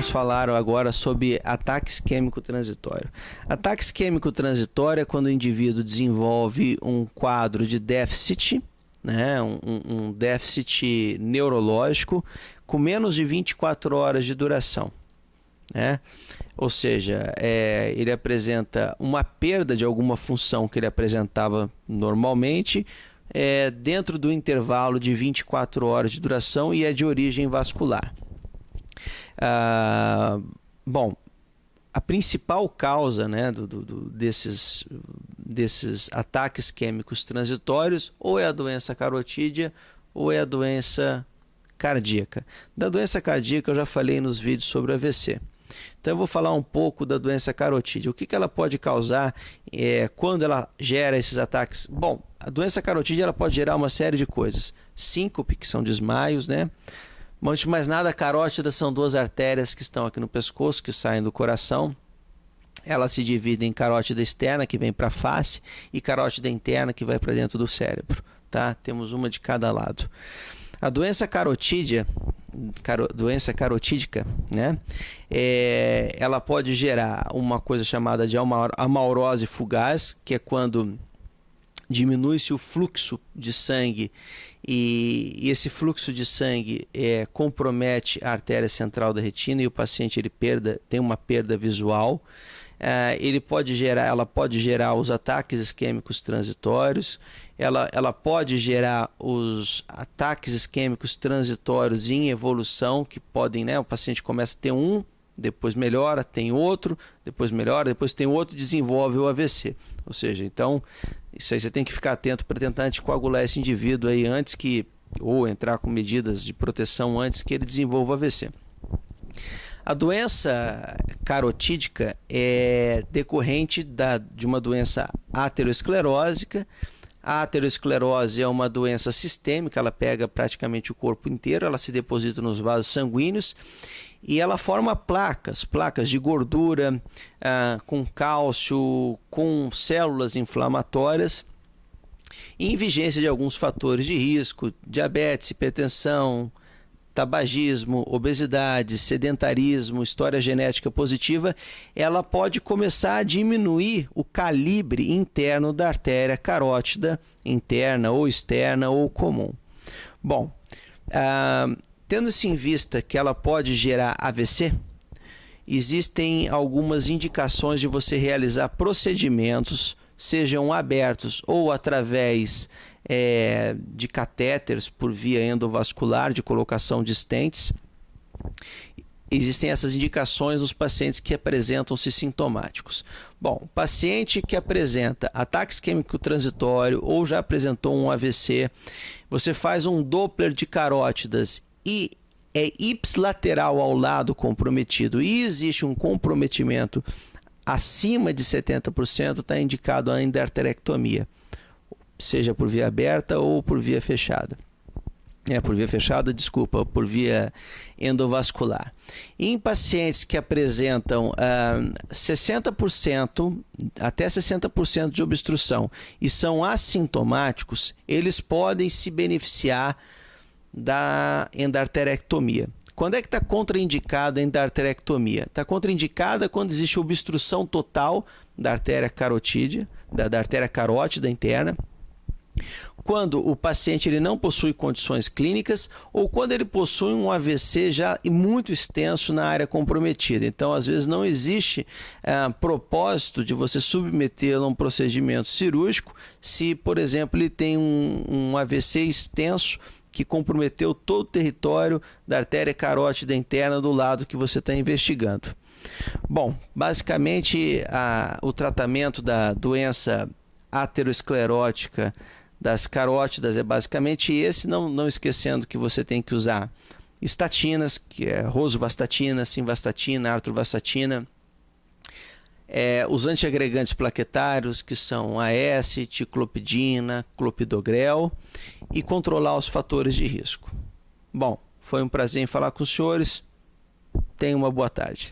vamos falar agora sobre ataque isquêmico transitório. Ataque isquêmico transitório é quando o indivíduo desenvolve um quadro de déficit, né, um déficit neurológico com menos de 24 horas de duração, né? Ou seja, ele apresenta uma perda de alguma função que ele apresentava normalmente dentro do intervalo de 24 horas de duração e é de origem vascular. Bom, a principal causa, né, desses ataques isquêmicos transitórios ou é a doença carotídea ou é a doença cardíaca. Da doença cardíaca eu já falei nos vídeos sobre o AVC. Então eu vou falar um pouco da doença carotídea. O que ela pode causar quando ela gera esses ataques? Bom, a doença carotídea ela pode gerar uma série de coisas. Síncope, que são desmaios, né? Mas, antes de mais nada, a carótida são duas artérias que estão aqui no pescoço, que saem do coração. Elas se dividem em carótida externa, que vem para a face, e carótida interna, que vai para dentro do cérebro. Tá? Temos uma de cada lado. A doença carotídea, doença carotídica, né? Ela pode gerar uma coisa chamada de amaurose fugaz, que é quando diminui-se o fluxo de sangue e esse fluxo de sangue compromete a artéria central da retina e o paciente tem uma perda visual. Ela pode gerar os ataques isquêmicos transitórios, ela pode gerar os ataques isquêmicos transitórios em evolução, que podem, né, o paciente começa a ter um, depois melhora, tem outro, depois melhora, depois tem outro, desenvolve o AVC. Ou seja, então, isso aí você tem que ficar atento para tentar anticoagular esse indivíduo aí ou entrar com medidas de proteção antes que ele desenvolva o AVC. A doença carotídica é decorrente de uma doença aterosclerósica. A aterosclerose é uma doença sistêmica, ela pega praticamente o corpo inteiro, ela se deposita nos vasos sanguíneos e ela forma placas de gordura, com cálcio, com células inflamatórias, em vigência de alguns fatores de risco, diabetes, hipertensão, tabagismo, obesidade, sedentarismo, história genética positiva, ela pode começar a diminuir o calibre interno da artéria carótida, interna ou externa ou comum. Bom, tendo-se em vista que ela pode gerar AVC, existem algumas indicações de você realizar procedimentos, sejam abertos ou através de catéteres por via endovascular, de colocação de stents. Existem essas indicações nos pacientes que apresentam-se sintomáticos. Bom, o paciente que apresenta ataque isquêmico transitório ou já apresentou um AVC, você faz um Doppler de carótidas e é ipsilateral ao lado comprometido e existe um comprometimento acima de 70%, está indicado a endarterectomia, seja por via aberta ou por via fechada. Por via endovascular. Em pacientes que apresentam 60%, até 60% de obstrução e são assintomáticos, eles podem se beneficiar da endarterectomia. Quando é que está contraindicada a endarterectomia? Está contraindicada quando existe obstrução total da artéria carotídea, da artéria carótida interna, quando o paciente não possui condições clínicas ou quando ele possui um AVC já muito extenso na área comprometida. Então, às vezes, não existe propósito de você submetê-lo a um procedimento cirúrgico se, por exemplo, ele tem um AVC extenso que comprometeu todo o território da artéria carótida interna do lado que você está investigando. Bom, basicamente, o tratamento da doença aterosclerótica das carótidas é basicamente esse, não esquecendo que você tem que usar estatinas, que é rosuvastatina, simvastatina, atorvastatina, os antiagregantes plaquetários, que são AS, ticlopidina, clopidogrel, e controlar os fatores de risco. Bom, foi um prazer em falar com os senhores. Tenham uma boa tarde.